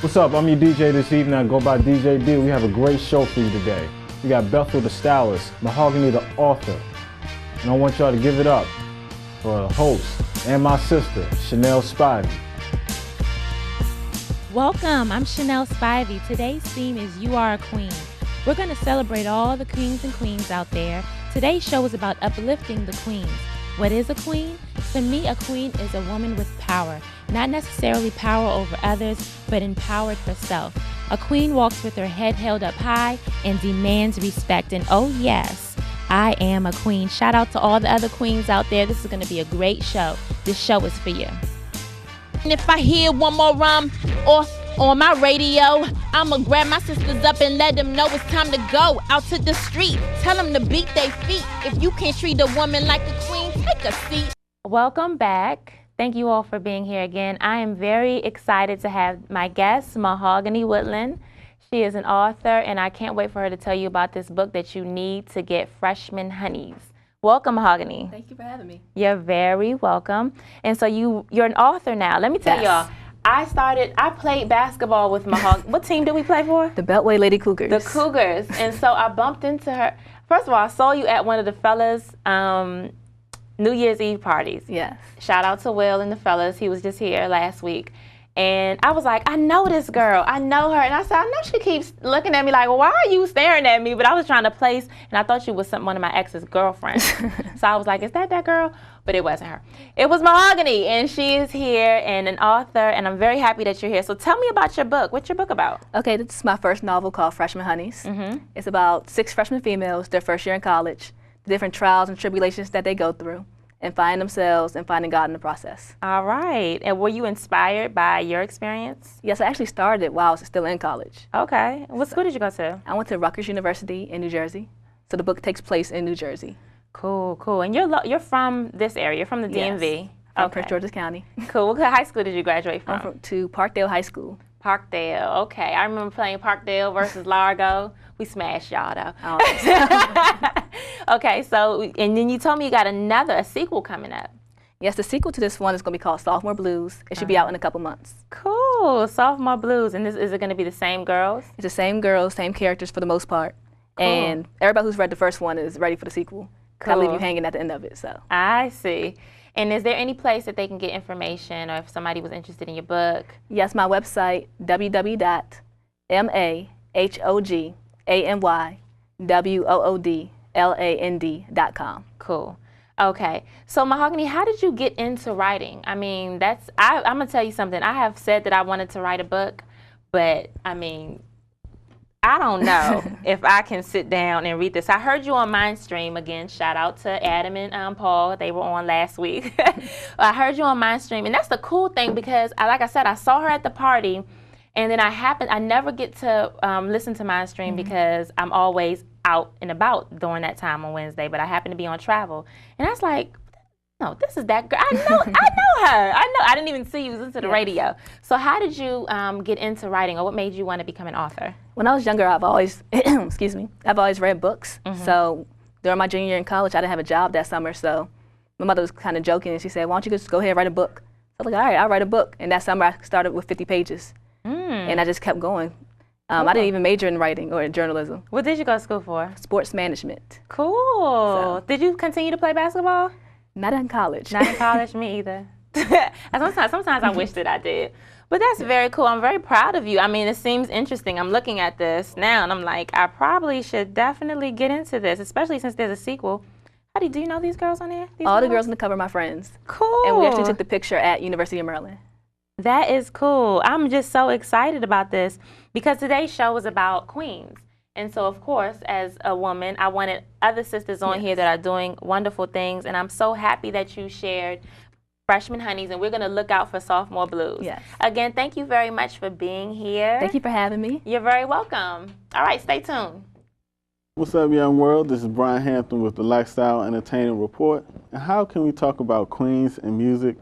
What's up? I'm your DJ this evening. I go by DJ B. We have a great show for you today. We got Bethel the stylist, Mahogany the author, and I want y'all to give it up for the host and my sister, Chanel Spivey. Welcome, I'm Chanel Spivey. Today's theme is You Are a Queen. We're going to celebrate all the kings and queens out there. Today's show is about uplifting the queens. What is a queen? To me, a queen is a woman with power. Not necessarily power over others, but empowered herself. A queen walks with her head held up high and demands respect. And oh yes, I am a queen. Shout out to all the other queens out there. This is going to be a great show. This show is for you. And if I hear one more rhyme or on my radio, I'ma grab my sisters up and let them know it's time to go out to the street. Tell them to beat their feet. If you can't treat a woman like a queen, take a seat. Welcome back. Thank you all for being here again. I am very excited to have my guest, Mahogany Woodland. She is an author, and I can't wait for her to tell you about this book that you need to get freshman honeys. Welcome, Mahogany. Thank you for having me. You're very welcome. And so you're an author now. Let me tell y'all, I played basketball with Mahogany. What team did we play for? The Beltway Lady Cougars. The Cougars. And so I bumped into her. First of all, I saw you at one of the fellas' New Year's Eve parties. Yes. Shout out to Will and the fellas. He was just here last week. And I was like, I know this girl. I know her. And I said, I know she keeps looking at me like, well, why are you staring at me? But I was trying to place, and I thought she was one of my ex's girlfriends. So I was like, is that girl? But it wasn't her. It was Mahogany, and she is here and an author, and I'm very happy that you're here. So tell me about your book. What's your book about? Okay, this is my first novel called Freshman Honeys. Mm-hmm. It's about 6 freshman females, their first year in college, the different trials and tribulations that they go through, and find themselves and finding God in the process. All right. And were you inspired by your experience? Yes, I actually started while I was still in college. Okay. What school did you go to? I went to Rutgers University in New Jersey. So the book takes place in New Jersey. Cool, cool. And you're from this area. You're from the DMV. Yes, from Prince George's County. Cool. What high school did you graduate from? I'm from to Parkdale High School. Parkdale. Okay. I remember playing Parkdale versus Largo. We smashed y'all though. Oh. Okay, so, and then you told me you got a sequel coming up. Yes, the sequel to this one is going to be called Sophomore Blues. It should be out in a couple months. Cool, Sophomore Blues. And is it going to be the same girls? It's the same girls, same characters for the most part. Cool. And everybody who's read the first one is ready for the sequel. Cool. I leave you hanging at the end of it, so. I see. And is there any place that they can get information, or if somebody was interested in your book? Yes, my website, www.mahoganywoodland.com. Cool. Okay. So Mahogany, how did you get into writing? I mean, I'm going to tell you something. I have said that I wanted to write a book, but I mean, I don't know if I can sit down and read this. I heard you on Mindstream again. Shout out to Adam and Paul. They were on last week. I heard you on Mindstream, and that's the cool thing because, like I said, I saw her at the party, and then I never get to listen to Mindstream because I'm always out and about during that time on Wednesday, but I happen to be on travel. And I was like, no, this is that girl. I know her. I didn't even see you listen to the radio. So how did you get into writing, or what made you want to become an author? When I was younger, I've always, I've always read books. So during my junior year in college, I didn't have a job that summer, so my mother was kind of joking, and she said, why don't you just go ahead and write a book? So I was like, all right, I'll write a book. And that summer, I started with 50 pages. And I just kept going. I didn't even major in writing or in journalism. What did you go to school for? Sports management. Cool. So, did you continue to play basketball? Not in college. Not in college, me either. Sometimes I wish that I did. But that's very cool. I'm very proud of you. I mean, it seems interesting. I'm looking at this now, and I'm like, I probably should definitely get into this, especially since there's a sequel. Do you know these girls on there? All the girls on the cover are my friends. Cool. And we actually took the picture at University of Maryland. That is cool. I'm just so excited about this because today's show is about queens. And so, of course, as a woman, I wanted other sisters on here that are doing wonderful things. And I'm so happy that you shared Freshman Honeys, and we're going to look out for Sophomore Blues. Yes. Again, thank you very much for being here. Thank you for having me. You're very welcome. All right, stay tuned. What's up, young world? This is Brian Hampton with the Lifestyle Entertainment Report. And how can we talk about queens and music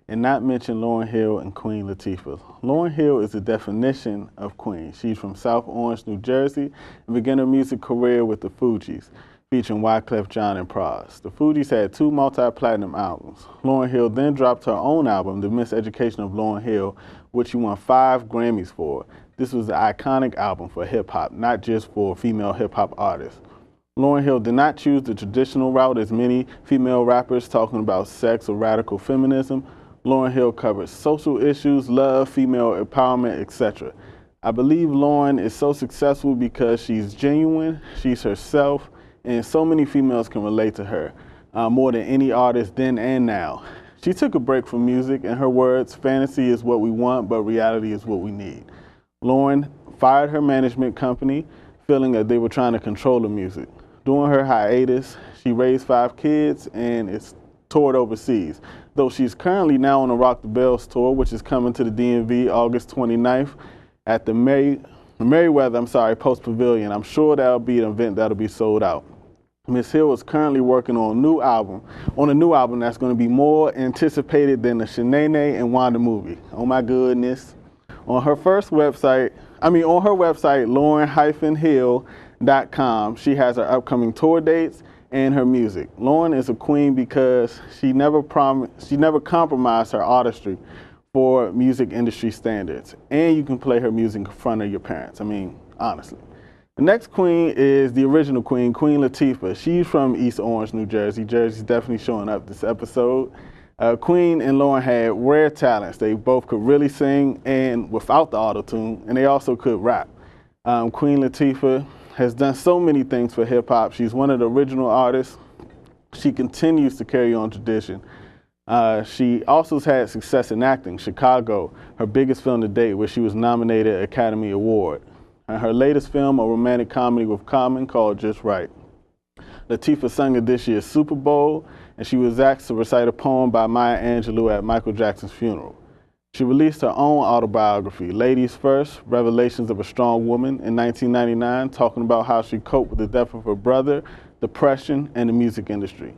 and not mention Lauryn Hill and Queen Latifah? Lauryn Hill is the definition of queen. She's from South Orange, New Jersey, and began her music career with the Fugees. featuring Wyclef Jean and Pras. The Fugees had 2 multi-platinum albums. Lauryn Hill then dropped her own album, The Miseducation of Lauryn Hill, which she won 5 Grammys for. This was the iconic album for hip-hop, not just for female hip-hop artists. Lauryn Hill did not choose the traditional route as many female rappers talking about sex or radical feminism. Lauryn Hill covered social issues, love, female empowerment, etc. I believe Lauryn is so successful because she's genuine, she's herself, and so many females can relate to her, more than any artist then and now. She took a break from music. In her words, fantasy is what we want, but reality is what we need. Lauryn fired her management company, feeling that they were trying to control the music. During her hiatus, she raised 5 kids and is toured overseas, though she's currently now on the Rock the Bells tour, which is coming to the DMV August 29th at the Merriweather Post Pavilion. I'm sure that'll be an event that'll be sold out. Miss Hill is currently working on a new album that's going to be more anticipated than the Shanae and Wanda movie. Oh my goodness. On her website, Lauryn-Hill.com, she has her upcoming tour dates and her music. Lauryn is a queen because she never compromised her artistry for music industry standards. And you can play her music in front of your parents. I mean, honestly. The next queen is the original queen, Queen Latifah. She's from East Orange, New Jersey. Jersey's definitely showing up this episode. Queen and Lauryn had rare talents. They both could really sing and without the auto-tune, and they also could rap. Queen Latifah has done so many things for hip-hop. She's one of the original artists. She continues to carry on tradition. She also has had success in acting. Chicago, her biggest film to date, where she was nominated an Academy Award. And her latest film, a romantic comedy with Common called Just Right. Latifah sung at this year's Super Bowl, and she was asked to recite a poem by Maya Angelou at Michael Jackson's funeral. She released her own autobiography, Ladies First, Revelations of a Strong Woman, in 1999, talking about how she coped with the death of her brother, depression, and the music industry.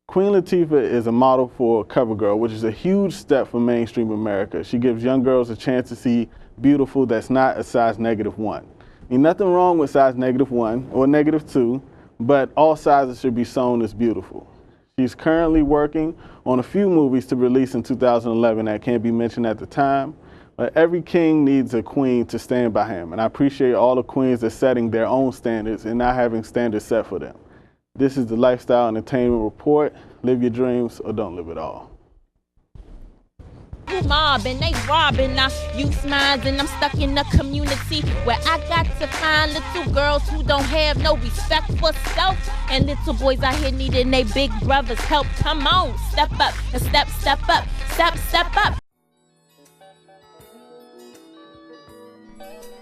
Queen Latifah is a model for CoverGirl, which is a huge step for mainstream America. She gives young girls a chance to see beautiful that's not a size -1. I mean, nothing wrong with size -1 or -2, but all sizes should be shown as beautiful. She's currently working on a few movies to release in 2011 that can't be mentioned at the time, but every king needs a queen to stand by him, and I appreciate all the queens that setting their own standards and not having standards set for them. This is the Lifestyle Entertainment Report. Live your dreams or don't live at all. Mobbing, they robbing our youth minds, and I'm stuck in a community where I got to find little girls who don't have no respect for self, and little boys out here needing their big brothers' help. Come on, step up and step up, step up.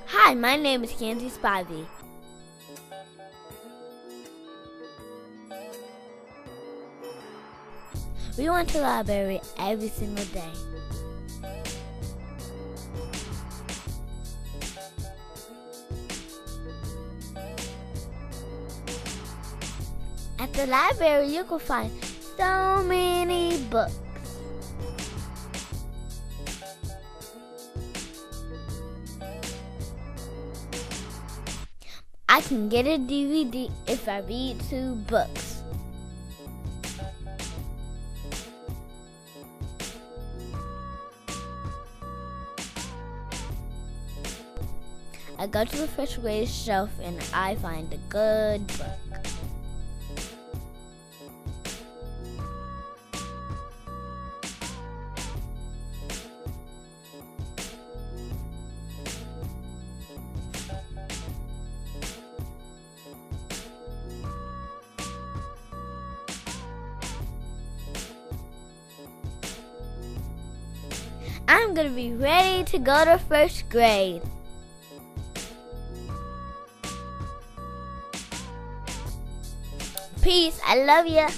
Hi, my name is Spivey. We went to the library every single day. At the library, you can find so many books. I can get a DVD if I read 2 books. I go to the refrigerator shelf and I find a good book. I'm gonna be ready to go to 1st grade. Peace, I love ya.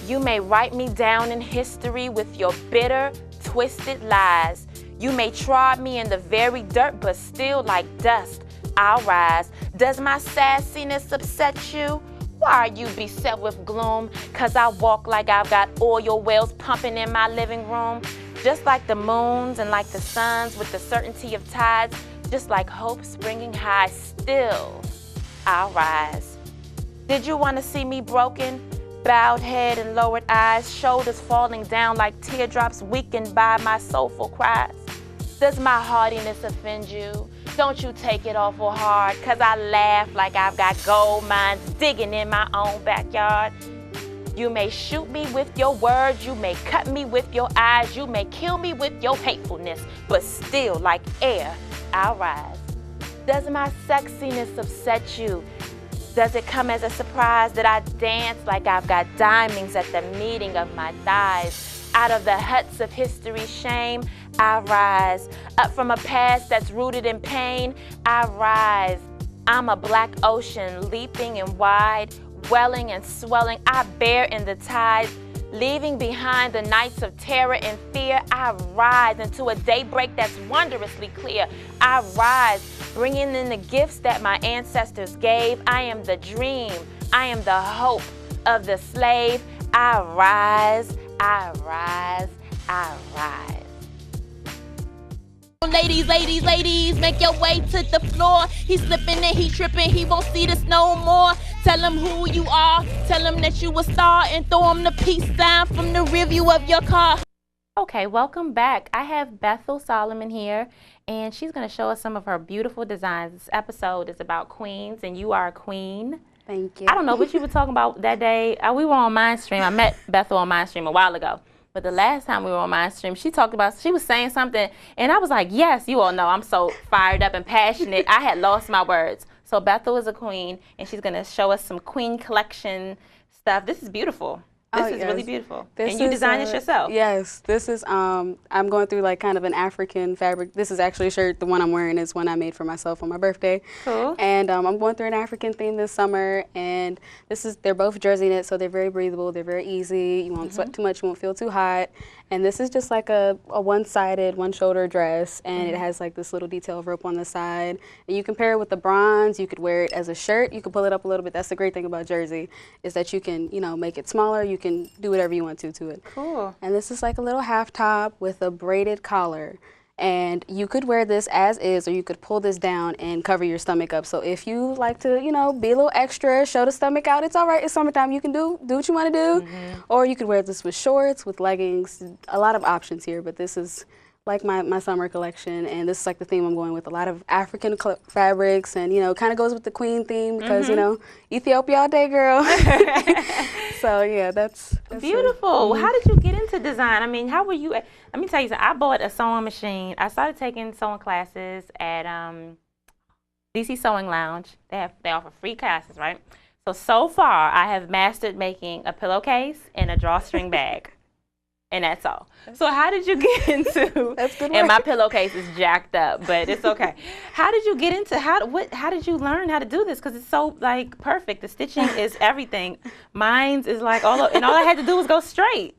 You may write me down in history with your bitter, twisted lies. You may trod me in the very dirt, but still like dust, I'll rise. Does my sassiness upset you? Why are you beset with gloom? 'Cause I walk like I've got oil wells pumping in my living room. Just like the moons and like the suns with the certainty of tides, just like hope springing high, still I'll rise. Did you want to see me broken? Bowed head and lowered eyes, shoulders falling down like teardrops weakened by my soulful cries. Does my hardiness offend you? Don't you take it awful hard, 'cause I laugh like I've got gold mines digging in my own backyard. You may shoot me with your words, you may cut me with your eyes, you may kill me with your hatefulness, but still like air, I'll rise. Does my sexiness upset you? Does it come as a surprise that I dance like I've got diamonds at the meeting of my thighs? Out of the huts of history's shame, I rise. Up from a past that's rooted in pain, I rise. I'm a black ocean, leaping and wide, welling and swelling. I bear in the tide, leaving behind the nights of terror and fear. I rise into a daybreak that's wondrously clear. I rise, bringing in the gifts that my ancestors gave. I am the dream. I am the hope of the slave. I rise, I rise, I rise. Ladies, ladies, ladies, make your way to the floor. He's slipping and he tripping, he won't see this no more. Tell him who you are, tell him that you a star, and throw him the peace sign from the rear view of your car. Okay, welcome back. I have Bethel Solomon here, and she's going to show us some of her beautiful designs. This episode is about queens, and you are a queen. Thank you. I don't know what you were talking about that day. We were on Mindstream. I met Bethel on Mindstream a while ago. But the last time we were on Mindstream, she was saying something, and I was like, yes, you all know I'm so fired up and passionate. I had lost my words. So Bethel is a queen, and she's going to show us some queen collection stuff. This is beautiful. This is really beautiful. And you designed this yourself? Yes. This is, I'm going through like kind of an African fabric. This is actually a shirt. The one I'm wearing is one I made for myself on my birthday. Cool. And I'm going through an African theme this summer. And they're both jersey knit, so they're very breathable. They're very easy. You won't sweat too much. You won't feel too hot. And this is just like a one-sided, one-shoulder dress. And it has like this little detail of rope on the side. And you can pair it with the bronze. You could wear it as a shirt. You can pull it up a little bit. That's the great thing about jersey, is that you can, make it smaller. You can do whatever you want to it. Cool. And this is like a little half top with a braided collar. And you could wear this as is, or you could pull this down and cover your stomach up. So if you like to, be a little extra, show the stomach out, it's all right. It's summertime. You can do what you want to do. Or you could wear this with shorts, with leggings. A lot of options here, but this is like my summer collection, and this is like the theme I'm going with. A lot of African fabrics, and kind of goes with the queen theme because Ethiopia all day, girl. So yeah, that's beautiful. How did you get into design? I mean, how were you? Let me tell you something. I bought a sewing machine. I started taking sewing classes at DC Sewing Lounge. They offer free classes, right? So far, I have mastered making a pillowcase and a drawstring bag. And that's all. So how did you get into? That's good work. And my pillowcase is jacked up, but it's okay. How did you get into? How did you learn how to do this? Because it's so perfect. The stitching is everything. Mine's is like all I had to do was go straight.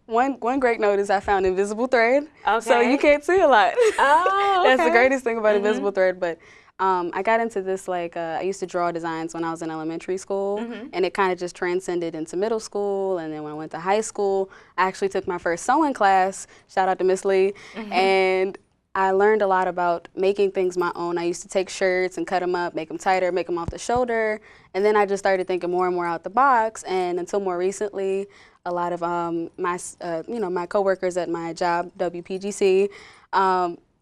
One great note is I found invisible thread. Okay. So you can't see a lot. Oh, okay. That's the greatest thing about invisible thread. But I got into this I used to draw designs when I was in elementary school, and it kind of just transcended into middle school. And then when I went to high school, I actually took my first sewing class. Shout out to Miss Lee. And I learned a lot about making things my own. I used to take shirts and cut them up, make them tighter, make them off the shoulder. And then I just started thinking more and more out the box. And until more recently, a lot of my coworkers at my job, WPGC,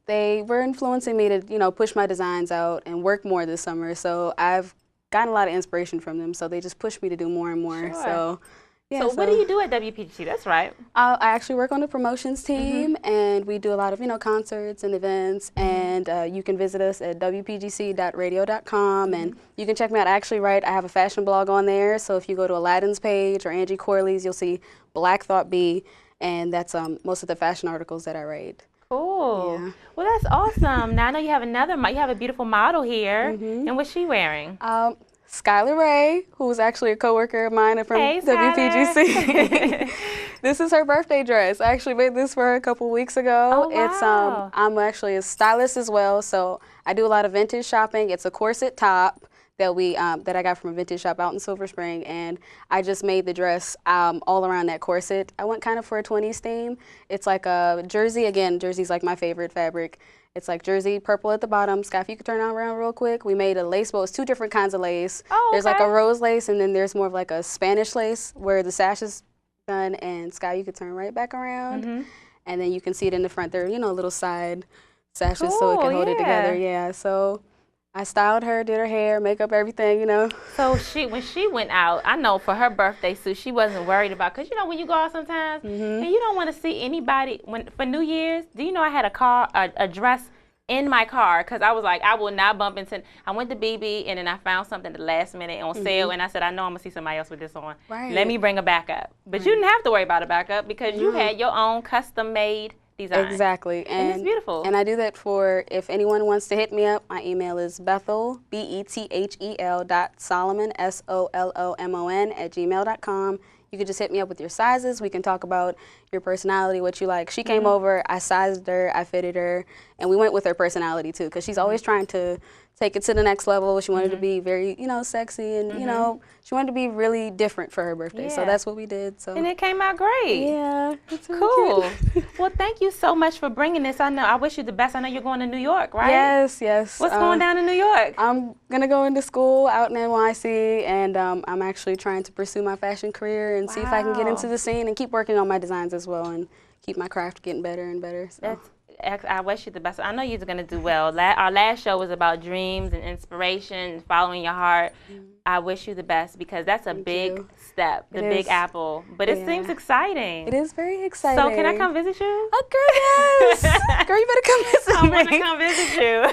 they were influencing me to, push my designs out and work more this summer. So I've gotten a lot of inspiration from them. So they just pushed me to do more and more. Sure. So, yeah. So what do you do at WPGC? That's right. I actually work on the promotions team, and we do a lot of, concerts and events. And you can visit us at wpgc.radio.com, and you can check me out. I have a fashion blog on there. So if you go to Aladdin's page or Angie Corley's, you'll see Black Thought Bee, and that's most of the fashion articles that I write. Cool. Yeah. Well, that's awesome. Now I know you have a beautiful model here. And what's she wearing? Skylar Ray, who's actually a coworker of mine from WPGC. This is her birthday dress. I actually made this for her a couple weeks ago. Oh, wow. I'm actually a stylist as well, so I do a lot of vintage shopping. It's a corset top that I got from a vintage shop out in Silver Spring, and I just made the dress all around that corset. I went kind of for a 20s theme. It's like a jersey. Again, jersey's like my favorite fabric. It's like jersey, purple at the bottom. Scott, if you could turn around real quick. We made a lace bow. It's 2 different kinds of lace. Oh, okay. There's like a rose lace, and then there's more of like a Spanish lace where the sash is done. And Scott, you could turn right back around, and then you can see it in the front. There, little side sashes so it can hold it together. Yeah, so I styled her, did her hair, makeup, everything, So when she went out, I know for her birthday suit, she wasn't worried about, because when you go out sometimes, and you don't want to see anybody, for New Year's, do you know I had a dress in my car, because I was like, I will not bump into, I went to BB, and then I found something at the last minute on sale, and I said, I know I'm going to see somebody else with this on. Right. Let me bring a backup. But you didn't have to worry about a backup, because you had your own custom-made design. Exactly. And it's beautiful. And I do that for, if anyone wants to hit me up, my email is Bethel, BETHEL.Solomon, SOLOMON @gmail.com. You can just hit me up with your sizes. We can talk about your personality, what you like. She came over, I sized her, I fitted her, and we went with her personality too, because she's always trying to take it to the next level. She wanted to be very, sexy, and she wanted to be really different for her birthday. So that's what we did. So and it came out great. Yeah, it's really cool. cute. Well, thank you so much for bringing this. I wish you the best. I know you're going to New York, right? Yes. What's going down in New York? I'm gonna go into school out in NYC, and I'm actually trying to pursue my fashion career and see if I can get into the scene and keep working on my designs as well, and keep my craft getting better and better. So. I wish you the best. I know you're going to do well. Our last show was about dreams and inspiration and following your heart. I wish you the best, because that's a big step, the Big Apple. But it seems exciting. It is very exciting. So can I come visit you? Oh, girl, yes. Girl, you better come visit me. I want to come visit you.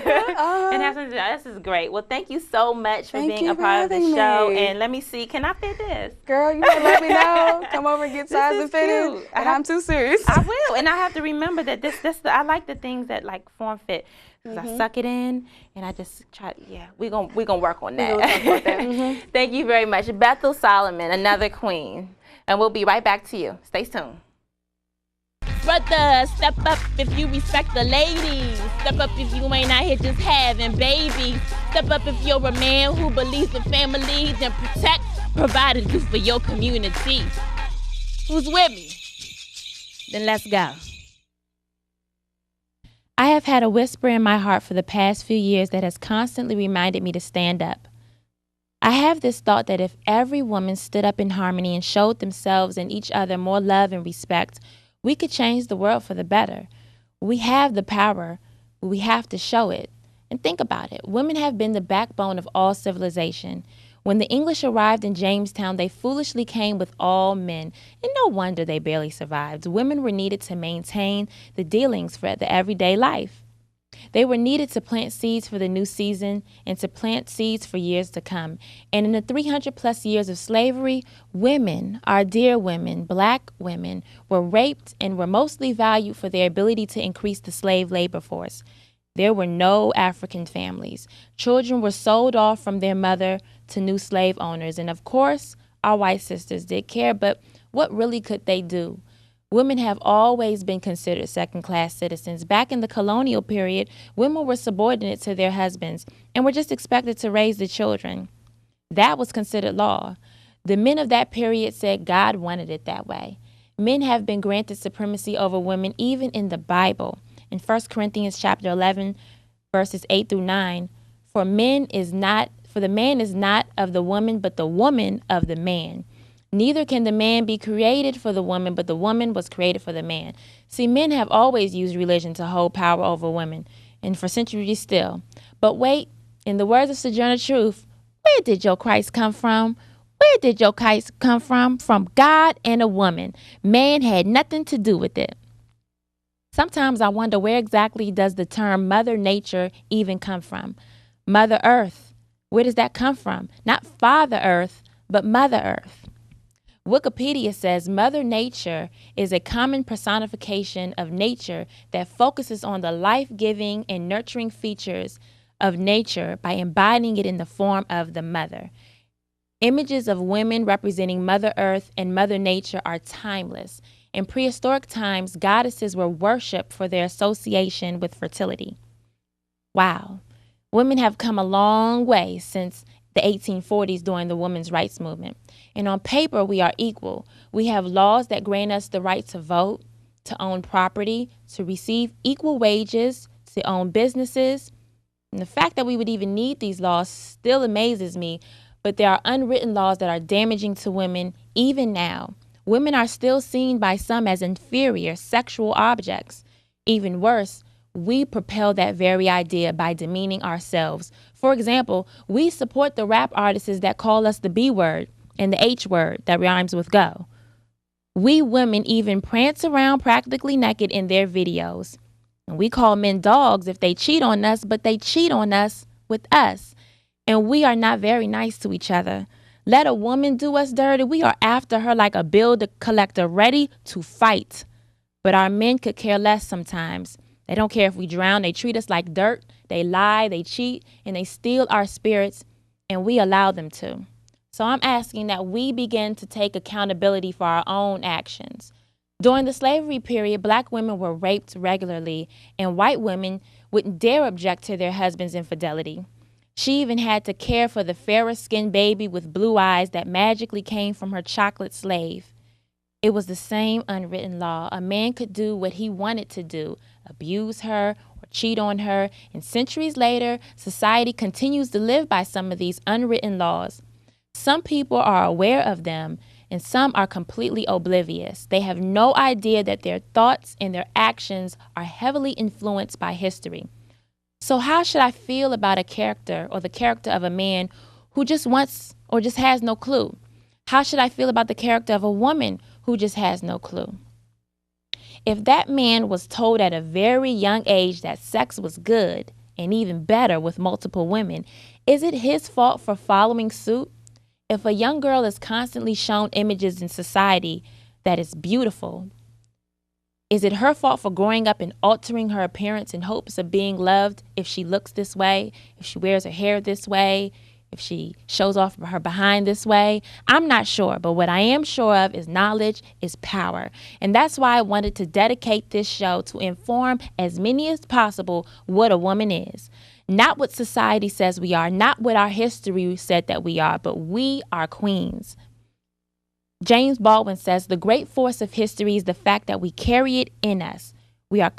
And have some. This is great. Well, thank you so much for being a part of the show. And let me see, can I fit this? Girl, you better let me know. Come over and get sized and fitted. And I'm too serious. I will. And I have to remember that I like the things that like form fit. Because I suck it in, and I just try. Yeah, we're gonna work on that. Talk about that. Thank you very much, Bethel Solomon, another queen, and we'll be right back to you. Stay tuned. Brother, step up if you respect the ladies. Step up if you ain't out here just having babies. Step up if you're a man who believes in family, then protect, provide, and do for your community. Who's with me? Then let's go. I have had a whisper in my heart for the past few years that has constantly reminded me to stand up. I have this thought that if every woman stood up in harmony and showed themselves and each other more love and respect, we could change the world for the better. We have the power, but we have to show it. And think about it. Women have been the backbone of all civilization. When the English arrived in Jamestown, they foolishly came with all men, and no wonder they barely survived. Women were needed to maintain the dealings for the everyday life. They were needed to plant seeds for the new season and to plant seeds for years to come. And in the 300-plus years of slavery, women, our dear women, black women, were raped and were mostly valued for their ability to increase the slave labor force. There were no African families. Children were sold off from their mother to new slave owners. And of course, our white sisters did care, but what really could they do? Women have always been considered second-class citizens. Back in the colonial period, women were subordinate to their husbands and were just expected to raise the children. That was considered law. The men of that period said God wanted it that way. Men have been granted supremacy over women even in the Bible. In 1 Corinthians chapter 11, verses 8 through 9, for the man is not of the woman, but the woman of the man. Neither can the man be created for the woman, but the woman was created for the man. See, men have always used religion to hold power over women, and for centuries still. But wait, in the words of Sojourner Truth, where did your Christ come from? Where did your Christ come from? From God and a woman. Man had nothing to do with it. Sometimes I wonder, where exactly does the term Mother Nature even come from? Mother Earth, where does that come from? Not Father Earth, but Mother Earth. Wikipedia says Mother Nature is a common personification of nature that focuses on the life-giving and nurturing features of nature by embodying it in the form of the mother. Images of women representing Mother Earth and Mother Nature are timeless. In prehistoric times, goddesses were worshipped for their association with fertility. Wow. Women have come a long way since the 1840s during the women's rights movement. And on paper, we are equal. We have laws that grant us the right to vote, to own property, to receive equal wages, to own businesses. And the fact that we would even need these laws still amazes me, but there are unwritten laws that are damaging to women even now. Women are still seen by some as inferior sexual objects. Even worse, we propel that very idea by demeaning ourselves. For example, we support the rap artists that call us the B word and the H word that rhymes with go. We women even prance around practically naked in their videos. And we call men dogs if they cheat on us, but they cheat on us with us. And we are not very nice to each other. Let a woman do us dirty, we are after her like a bill collector, ready to fight. But our men could care less sometimes. They don't care if we drown. They treat us like dirt. They lie, they cheat, and they steal our spirits, and we allow them to. So I'm asking that we begin to take accountability for our own actions. During the slavery period, black women were raped regularly, and white women wouldn't dare object to their husband's infidelity. She even had to care for the fairer-skinned baby with blue eyes that magically came from her chocolate slave. It was the same unwritten law. A man could do what he wanted to do, abuse her or cheat on her, and centuries later, society continues to live by some of these unwritten laws. Some people are aware of them, and some are completely oblivious. They have no idea that their thoughts and their actions are heavily influenced by history. So how should I feel about a character or the character of a man who just wants or just has no clue? How should I feel about the character of a woman who just has no clue? If that man was told at a very young age that sex was good and even better with multiple women, is it his fault for following suit? If a young girl is constantly shown images in society that is beautiful, is it her fault for growing up and altering her appearance in hopes of being loved if she looks this way, if she wears her hair this way, if she shows off her behind this way? I'm not sure, but what I am sure of is knowledge is power. And that's why I wanted to dedicate this show to inform as many as possible what a woman is. Not what society says we are, not what our history said that we are, but we are queens. James Baldwin says, the great force of history is the fact that we carry it in us. We are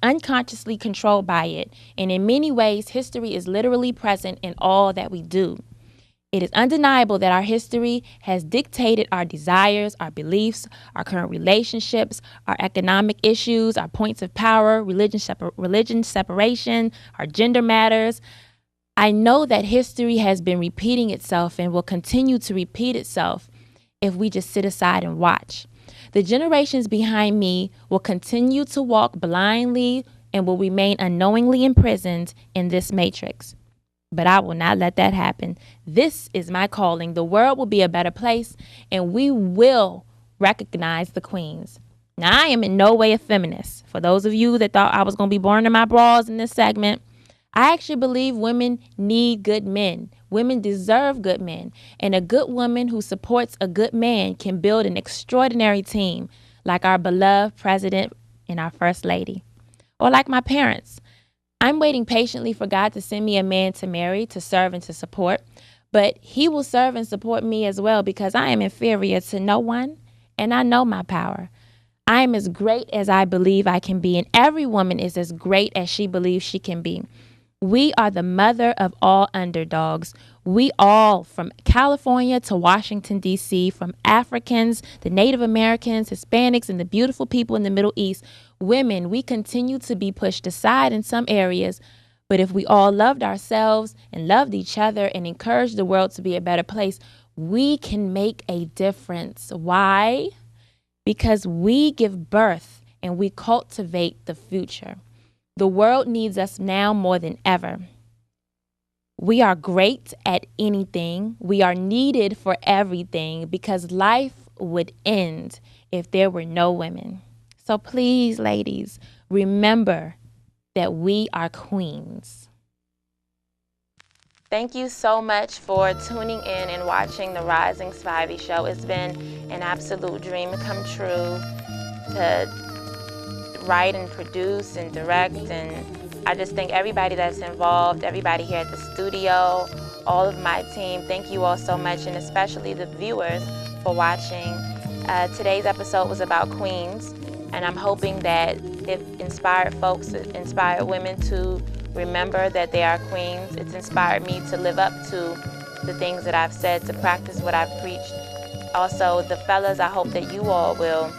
unconsciously controlled by it, and in many ways, history is literally present in all that we do. It is undeniable that our history has dictated our desires, our beliefs, our current relationships, our economic issues, our points of power, religion separation, our gender matters. I know that history has been repeating itself and will continue to repeat itself if we just sit aside and watch. The generations behind me will continue to walk blindly and will remain unknowingly imprisoned in this matrix. But I will not let that happen. This is my calling. The world will be a better place, and we will recognize the queens. Now, I am in no way a feminist. For those of you that thought I was going to be burning my bras in this segment, I actually believe women need good men. Women deserve good men. And a good woman who supports a good man can build an extraordinary team, like our beloved president and our first lady. Or like my parents. I'm waiting patiently for God to send me a man to marry, to serve, and to support. But he will serve and support me as well because I am inferior to no one, and I know my power. I am as great as I believe I can be, and every woman is as great as she believes she can be. We are the mother of all underdogs. We all, from California to Washington, D.C., from Africans, the Native Americans, Hispanics, and the beautiful people in the Middle East, women, we continue to be pushed aside in some areas. But if we all loved ourselves and loved each other and encouraged the world to be a better place, we can make a difference. Why? Because we give birth and we cultivate the future. The world needs us now more than ever. We are great at anything. We are needed for everything because life would end if there were no women. So please, ladies, remember that we are queens. Thank you so much for tuning in and watching the Rising Spivey Show. It's been an absolute dream come true to write and produce and direct, and I just thank everybody that's involved, everybody here at the studio, all of my team, thank you all so much, and especially the viewers for watching. Today's episode was about queens, and I'm hoping that it inspired folks, inspired women to remember that they are queens. It's inspired me to live up to the things that I've said, to practice what I've preached. Also, the fellas, I hope that you all will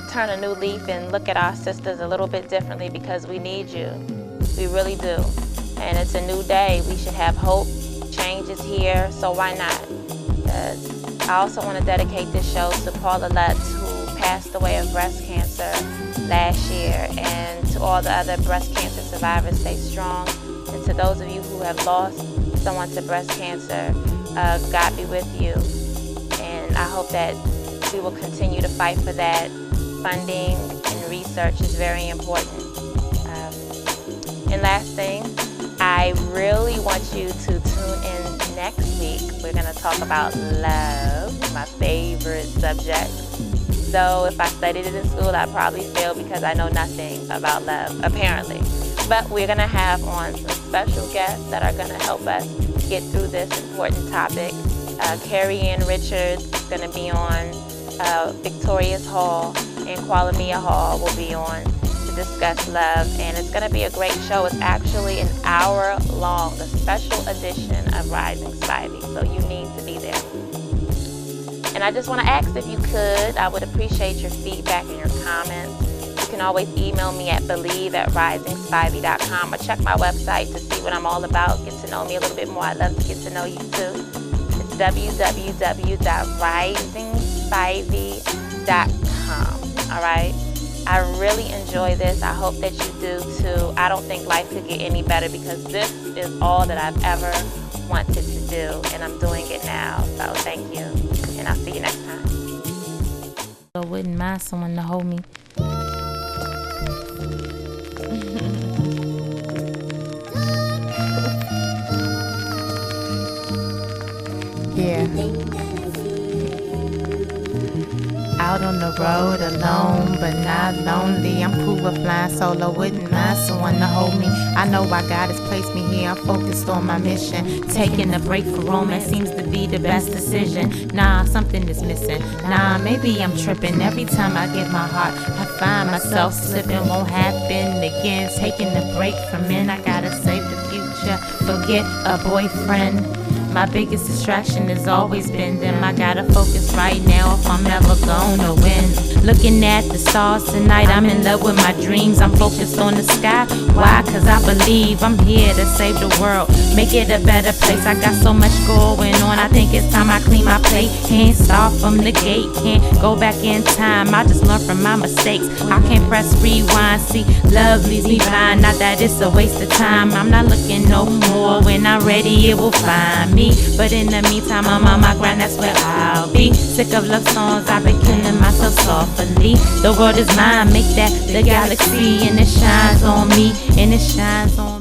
turn a new leaf and look at our sisters a little bit differently, because we need you. We really do. And it's a new day. We should have hope. Change is here, so why not? I also want to dedicate this show to Paula Lutz, who passed away of breast cancer last year, and to all the other breast cancer survivors, stay strong. And to those of you who have lost someone to breast cancer, God be with you. And I hope that we will continue to fight for that. Funding and research is very important. And last thing, I really want you to tune in next week. We're going to talk about love, my favorite subject. So if I studied it in school, I'd probably fail because I know nothing about love, apparently. But we're going to have on some special guests that are going to help us get through this important topic. Carrie Ann Richards is going to be on. Victorious Hall and Qualamia Hall will be on to discuss love, and it's going to be a great show. It's actually an hour long, the special edition of Rising Spivey, so you need to be there. And I just want to ask if you could, I would appreciate your feedback and your comments. You can always email me at believe@risingspivey.com or check my website to see what I'm all about, get to know me a little bit more. I'd love to get to know you too. It's www.risingspivey.com. All right? I really enjoy this. I hope that you do too. I don't think life could get any better, because this is all that I've ever wanted to do, and I'm doing it now. So thank you, and I'll see you next time. I wouldn't mind someone to hold me. Yeah. Out on the road alone, but not lonely. I'm cool with flying solo, wouldn't mind someone to hold me. I know why God has placed me here, I'm focused on my mission. Taking a break for romance seems to be the best decision. Nah, something is missing. Nah, maybe I'm tripping. Every time I give my heart, I find myself slipping. Won't happen again. Taking a break from men, I gotta save the future. Forget a boyfriend. My biggest distraction has always been them. I gotta focus right now if I'm ever gonna win. Looking at the stars tonight, I'm in love with my dreams. I'm focused on the sky. Why? Cause I believe I'm here to save the world, make it a better place. I got so much going on, I think it's time I clean my plate. Can't start from the gate, can't go back in time. I just learn from my mistakes. I can't press rewind. See, love leaves me blind. Not that it's a waste of time. I'm not looking no more. When I'm ready, it will find me. But in the meantime, I'm on my grind, that's where I'll be. Sick of love songs, I've been killing myself softly. The world is mine, make that the galaxy, and it shines on me, and it shines on me.